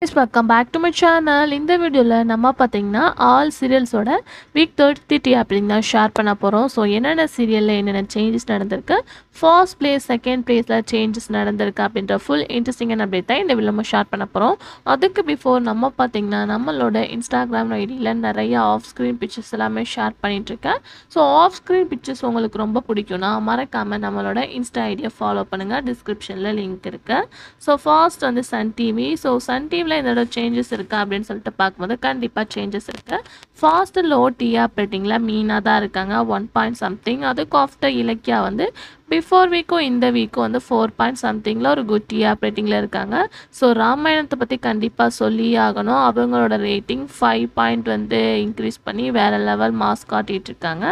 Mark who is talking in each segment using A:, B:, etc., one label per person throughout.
A: Guys, welcome back to my channel. இந்த வீடியோவில் நம்ம பார்த்தீங்கன்னா ஆல் சீரியல்ஸோட வீக் 30 அப்படிங்க தான் ஷேர் பண்ண போகிறோம். ஸோ என்னென்ன சீரியலில் என்னென்ன சேஞ்சஸ் நடந்திருக்கு, ஃபர்ஸ்ட் பிளேஸ் செகண்ட் பிளேஸில் சேஞ்சஸ் நடந்திருக்கு அப்படின்ற ஃபுல் இன்ட்ரெஸ்டிங்கான அப்டேட் தான் இந்த வீடியோ நம்ம ஷேர் பண்ண போகிறோம். அதுக்கு பிஃபோர் நம்ம பார்த்தீங்கன்னா நம்மளோட இன்ஸ்டாகிராம் ஐடியில் நிறைய ஆஃப் ஸ்க்ரீன் பிக்சர்ஸ் எல்லாமே ஷேர் பண்ணிகிட்ருக்கேன். ஸோ ஆஃப் ஸ்க்ரீன் பிக்சர்ஸ் உங்களுக்கு ரொம்ப பிடிக்கும்னா மறக்காமல் நம்மளோட இன்ஸ்டா ஐடியை ஃபாலோ பண்ணுங்கள். டிஸ்கிரிப்ஷனில் லிங்க் இருக்குது. ஸோ ஃபர்ஸ்ட் வந்து Sun TV. So Sun TV இதோட சேஞ்சஸ் இருக்கா அப்படின்னு சொல்லிட்டு பார்க்கும்போது கண்டிப்பாக சேஞ்சஸ் இருக்குது. ஃபாஸ்ட் லோ டிஆர் ரேட்டிங்கில் மீனாக தான் இருக்காங்க 1 something. அதுக்கு ஆஃப்டர் இலக்கியா வந்து பிஃபோர் வீக்கும் இந்த வீக்கும் வந்து 4 somethingல ஒரு குட் டிஆர் ரேட்டிங்கில் இருக்காங்க. ஸோ ராமாயணத்தை பற்றி கண்டிப்பாக சொல்லி ஆகணும். அவங்களோட ரேட்டிங் 5 வந்து இன்க்ரீஸ் பண்ணி வேறு லெவல் மாஸ் காட்டிகிட்டு இருக்காங்க.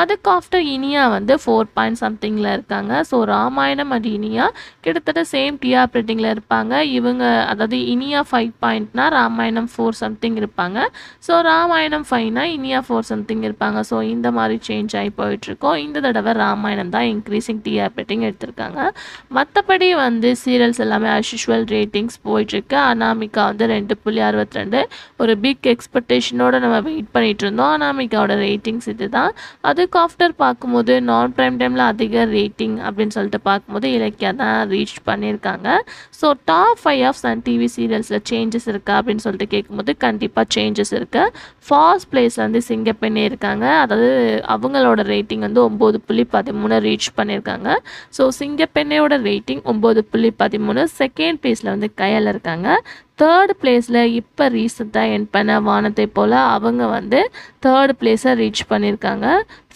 A: அதுக்கு ஆஃப்டர் இனியா வந்து 4 somethingல இருக்காங்க. ஸோ ராமாயணம் அண்ட் இனியா கிட்டத்தட்ட சேம் டிஆர் ரேட்டிங்கில் இருப்பாங்க. இவங்க அதாவது இனியா 5 ராமாயணம் 4 something இருப்பாங்க. ஸோ ராமாயணம் 5 இனியா 4 something இருப்பாங்க. ஸோ இந்த மாதிரி சேஞ்ச் ஆகி போயிட்டுருக்கோம். இந்த தடவை ராமாயணம் தான் இன்க்ரீசிங் டிஆர் ரேட்டிங் எடுத்திருக்காங்க. மற்றபடி வந்து சீரியல்ஸ் எல்லாமே அஸ் யூஷுவல் ரேட்டிங்ஸ் போயிட்டுருக்கு. அனாமிகா வந்து 2.62 ஒரு பிக் எக்ஸ்பெக்டேஷனோட நம்ம வெயிட் பண்ணிட்டு இருந்தோம். அனாமிகாவோட ரேட்டிங்ஸ் இது தான். அதுக்கு ஆஃப்டர் பார்க்கும்போது நான் ப்ரைம் டைமில் அதிக ரேட்டிங் அப்படின்னு சொல்லிட்டு பார்க்கும்போது இலக்கியா தான் ரீச் பண்ணியிருக்காங்க. So top 5 of Sun TV சீரியல்ஸில் சேஞ்சஸ் இருக்கா அப்படின்னு சொல்லிட்டு கேட்கும்போது கண்டிப்பாக சேஞ்சஸ் இருக்குது. ஃபர்ஸ்ட் பிளேஸ் வந்து சிங்கப்பெண்ணே இருக்காங்க. அதாவது அவங்களோட ரேட்டிங் வந்து 9.13 ரீச் பண்ணியிருக்காங்க. So சிங்கப்பெண்ணையோட rating 9.13. செகண்ட் பிளேஸில் வந்து கயல் இருக்காங்க. தேர்ட் பிளேஸில் இப்போ ரீசெண்டாக என் பண்ண வானத்தை போல் அவங்க வந்து தேர்ட் பிளேஸை ரீச் பண்ணியிருக்காங்க.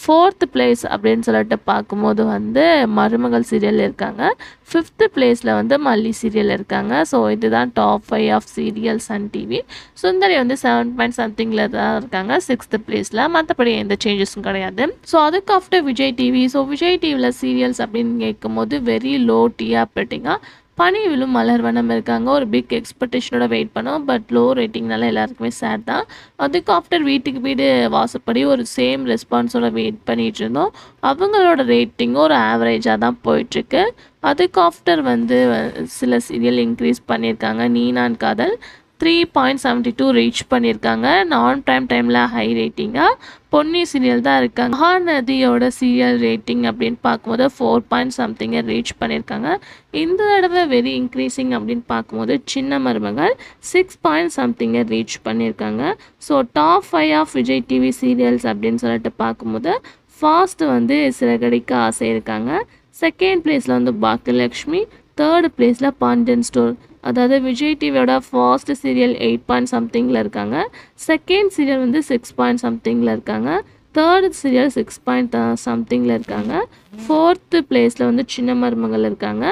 A: ஃபோர்த் பிளேஸ் அப்படின்னு சொல்லிட்டு பார்க்கும்போது வந்து மருமகள் சீரியல் இருக்காங்க. ஃபிஃப்த்து பிளேஸில் வந்து மல்லி சீரியல் இருக்காங்க. ஸோ இதுதான் top 5 of serial Sun TV. Sundari வந்து 7 somethingல தான் இருக்காங்க 6th பிளேஸில். மற்றபடி எந்த சேஞ்சஸும் கிடையாது. ஸோ அதுக்கு after Vijay TV. So Vijay டிவியில் சீரியல்ஸ் அப்படின்னு கேட்கும்போது வெரி லோ டிஆர் ரேட்டிங்காக பனிவிலும் மலர்வனம் இருக்காங்க. ஒரு பிக் எக்ஸ்பெக்டேஷனோட வெயிட் பண்ணோம். பட் லோ ரேட்டிங்னால எல்லாருக்குமே சேட் தான். அதுக்கு ஆஃப்டர் வீட்டுக்கு வீடு வாசப்படி ஒரு சேம் ரெஸ்பான்ஸோட வெயிட் பண்ணிகிட்டு இருந்தோம். அவங்களோட ரேட்டிங் ஒரு ஆவரேஜாக தான் போயிட்டுருக்கு. அதுக்கு ஆஃப்டர் வந்து சில சீரியல் இன்க்ரீஸ் பண்ணியிருக்காங்க. நீனான் காதல் 3.72 ரீச் பண்ணியிருக்காங்க. நான் ப்ரைம் டைமில் ஹை ரேட்டிங்காக பொன்னி சீரியல் தான் இருக்காங்க. மகாநதியோட சீரியல் ரேட்டிங் அப்படின்னு பார்க்கும்போது 4 something ரீச் பண்ணியிருக்காங்க. இந்த தடவை வெரி இன்க்ரீசிங் அப்படின்னு பார்க்கும்போது சின்ன மருமகள் 6 something ரீச் பண்ணியிருக்காங்க. So top 5 of Vijay TV serials அப்படின்னு சொல்லிட்டு பார்க்கும்போது ஃபாஸ்ட் வந்து சிறகடிக்க ஆசை இருக்காங்க. செகண்ட் பிளேஸில் வந்து பாக்கியலக்ஷ்மி. தேர்ட் பிளேஸில் பாண்டியன் ஸ்டோர். அதாவது விஜய் டிவியோட ஃபர்ஸ்ட் சீரியல் 8 somethingல இருக்காங்க. செகண்ட் சீரியல் வந்து 6 somethingல இருக்காங்க. தேர்ட் சீரியல் 6 somethingல இருக்காங்க. ஃபோர்த்து பிளேஸில் வந்து சின்ன மருமகள் இருக்காங்க.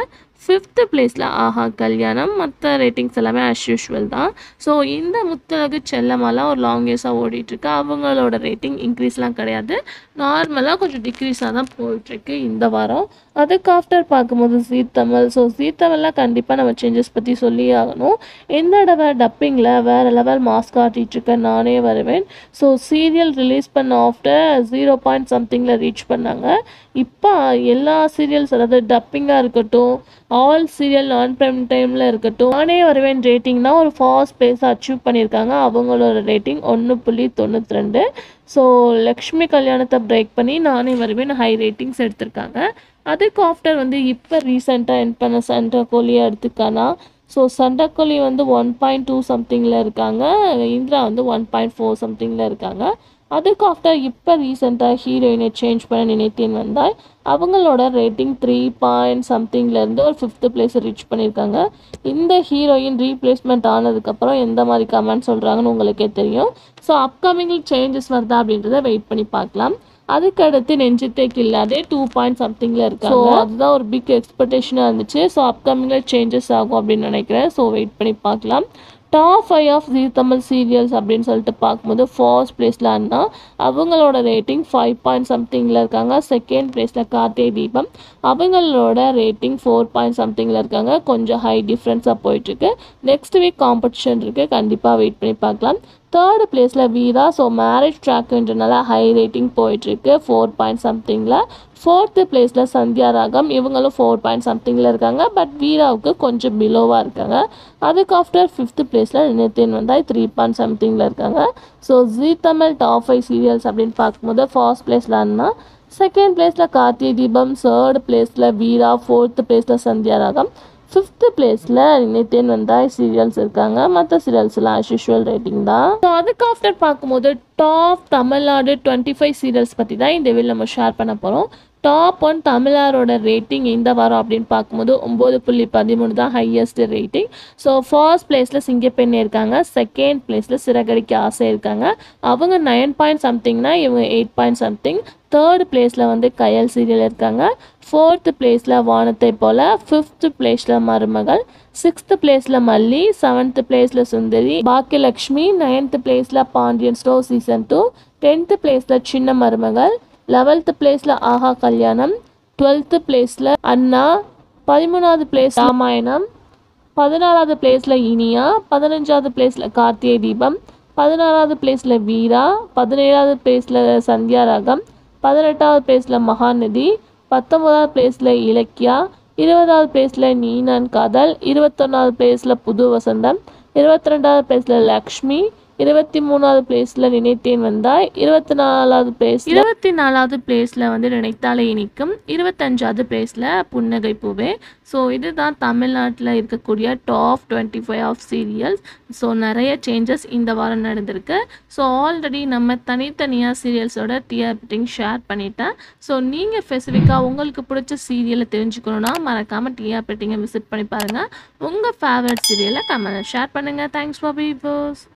A: ஃபிஃப்த்து பிளேஸில் ஆஹா கல்யாணம். மற்ற ரேட்டிங்ஸ் எல்லாமே அஸ் யூஷுவல் தான். ஸோ இந்த முத்தழகு செல்லமாலாம் ஒரு லாங் இயர்ஸாக ஓடிட்டுருக்கு. அவங்களோட ரேட்டிங் இன்க்ரீஸ்லாம் கிடையாது. நார்மலாக கொஞ்சம் டிக்ரீஸாக தான் போயிட்டுருக்கு இந்த வாரம். அதுக்கு ஆஃப்டர் பார்க்கும்போது ஜீ தமிழ். ஸோ ஜீ தமிழ்லாம் கண்டிப்பாக நம்ம சேஞ்சஸ் பற்றி சொல்லி ஆகணும். இந்த தடவை டப்பிங்கில் வேறு லெவல் மாஸ் காட்டிகிட்ருக்க நானே வருவேன். ஸோ சீரியல் ரிலீஸ் பண்ண ஆஃப்டர் 0 somethingல ரீச் பண்ணாங்க. இப்போ எல்லா சீரியல்ஸ் அதாவது டப்பிங்காக இருக்கட்டும், ஆல் சீரியல் நான் ப்ரைம் டைமில் இருக்கட்டும், நானே வருவேன் ரேட்டிங் தான் ஒரு ஃபர்ஸ்ட் பிளேஸை அச்சீவ் பண்ணியிருக்காங்க. அவங்களோட ரேட்டிங் 1.92. ஸோ லக்ஷ்மி கல்யாணத்தை பிரேக் பண்ணி நானே வருவேன் ஹை ரேட்டிங்ஸ் எடுத்திருக்காங்க. அதுக்கு ஆஃப்டர் வந்து இப்போ ரீசெண்டாக என் பண்ண சண்டைக்கோழியை எடுத்துக்கானா. ஸோ சண்டைக்கோழி வந்து 1.2 somethingல இருக்காங்க. இந்திரா வந்து 1.4 somethingல இருக்காங்க. அதுக்கு ஆஃப்டர் இப்போ ரீசெண்டாக ஹீரோயினை சேஞ்ச் பண்ண நினைத்தேன் வந்தால் அவங்களோட ரேட்டிங் 3 somethingலேருந்து ஒரு 5th பிளேஸை ரீச் பண்ணியிருக்காங்க. இந்த ஹீரோயின் ரீப்ளேஸ்மெண்ட் ஆனதுக்கப்புறம் எந்த மாதிரி கமெண்ட் சொல்கிறாங்கன்னு உங்களுக்கே தெரியும். ஸோ அப்கமிங்கில் சேஞ்சஸ் வருதா அப்படின்றத வெயிட் பண்ணி பார்க்கலாம். அதுக்கடுத்து நெஞ்சத்தைக்கு இல்லாதே 2 somethingல இருக்காங்க. ஸோ அதுதான் ஒரு பிக் எக்ஸ்பெக்டேஷனாக இருந்துச்சு. ஸோ அப்கமிங்கில் சேஞ்சஸ் ஆகும் அப்படின்னு நினைக்கிறேன். ஸோ வெயிட் பண்ணி பார்க்கலாம். Top 5 of Zee Tamil serials அப்படின்னு சொல்லிட்டு பார்க்கும்போது ஃபர்ஸ்ட் பிளேஸில் அண்ணா. அவங்களோட ரேட்டிங் 5 somethingல இருக்காங்க. செகண்ட் பிளேஸில் கார்த்திகை தீபம். அவங்களோட ரேட்டிங் 4 somethingல இருக்காங்க. கொஞ்சம் ஹை டிஃப்ரென்ஸாக போயிட்டுருக்கு. நெக்ஸ்ட் வீக் காம்படிஷன் இருக்குது. கண்டிப்பாக வெயிட் பண்ணி பார்க்கலாம். தேர்டு பிளேஸில் வீரா. ஸோ மேரேஜ் ட்ராக்குன்றனால ஹை ரேட்டிங் போயிட்டுருக்கு 4 somethingல. ஃபோர்த்து பிளேஸில் சந்தியா ராகம், இவங்களும் 4 somethingல இருக்காங்க. பட் வீராவுக்கு கொஞ்சம் பிலோவாக இருக்காங்க. அதுக்கு ஆஃப்டர் ஃபிஃப்த்து பிளேஸில் நிதின் வந்தாய் 3 somethingல இருக்காங்க. ஸோ ஜீ தமிழ் டாப் 5 சீரியல்ஸ் அப்படின்னு பார்க்கும்போது ஃபர்ஸ்ட் பிளேஸில் அண்ணா, செகண்ட் பிளேஸில் கார்த்திகை தீபம், தேர்ட் பிளேஸில் வீரா, ஃபோர்த்து பிளேஸில் சந்தியா ராகம், ஃபிஃப்த்து பிளேஸில் நிதின் வந்தாய் சீரியல்ஸ் இருக்காங்க. மற்ற சீரியல்ஸ்லாம் ஆஸ் யூஷுவல் ரேட்டிங் தான். ஸோ அதுக்கு ஆஃப்டர் பார்க்கும்போது டாப் தமிழ்நாடு 25 சீரியல்ஸ் பற்றி தான் இந்த வீடியோ நம்ம ஷேர் பண்ண போகிறோம். டாப் 1 தமிழரோட ரேட்டிங் இந்த வாரம் அப்படின்னு பார்க்கும்போது 9.13 தான் ஹையஸ்ட் ரேட்டிங். ஸோ ஃபர்ஸ்ட் பிளேஸில் சிங்கப்பெண்ணே இருக்காங்க. செகண்ட் பிளேஸில் சிறகடிக்க ஆசை இருக்காங்க. அவங்க 9 somethingனா இவங்க 8 something. தேர்ட் பிளேஸில் வந்து கயல் சீரியல் இருக்காங்க. ஃபோர்த்து பிளேஸில் வானத்தை போல, ஃபிஃப்த்து பிளேஸில் மருமகள், சிக்ஸ்த்து பிளேஸில் மல்லி, செவன்த்து பிளேஸில் சுந்தரி, பாக்கியலக்ஷ்மி, 9th பிளேஸில் பாண்டியன் ஸ்டோர் சீசன் 2, 10th பிளேஸில் சின்ன மருமகள், 11th பிளேஸில் ஆஹா கல்யாணம், 12th பிளேஸில் அண்ணா, 13வது பிளேஸ் ராமாயணம், 14வது பிளேஸில் இனியா, 15வது பிளேஸில் கார்த்திகை தீபம், 16வது பிளேஸில் வீரா, 17வது பிளேஸில் சந்தியா ராகம், 18வது பிளேஸில் மகாநதி, 19வது பிளேஸில் இலக்கியா, 20வது பிளேஸில் நீ நான் காதல், 21வது பிளேஸில் புது வசந்தம், 22வது பிளேஸில் லக்ஷ்மி, 23வது பிளேஸில் நினைத்தேன் வந்தாய், 24வது பிளேஸில் வந்து நினைத்தாலே இனிக்கும், 25வது பிளேஸில் புன்னகை பூவே. ஸோ இதுதான் தமிழ்நாட்டில் இருக்கக்கூடிய டாப் 25 ஆஃப் சீரியல்ஸ். ஸோ நிறைய சேஞ்சஸ் இந்த வாரம் நடந்திருக்கு. ஸோ ஆல்ரெடி நம்ம தனித்தனியாக சீரியல்ஸோட டிஆர்பிட்டிங் ஷேர் பண்ணிட்டேன். ஸோ நீங்கள் ஸ்பெசிஃபிக்காக உங்களுக்கு பிடிச்ச சீரியலை தெரிஞ்சுக்கணுன்னா மறக்காமல் டிஆர்பிட்டிங்கை விசிட் பண்ணி பாருங்கள். உங்கள் ஃபேவரட் சீரியலை கமெண்ட் ஷேர் பண்ணுங்கள். Thanks for viewers.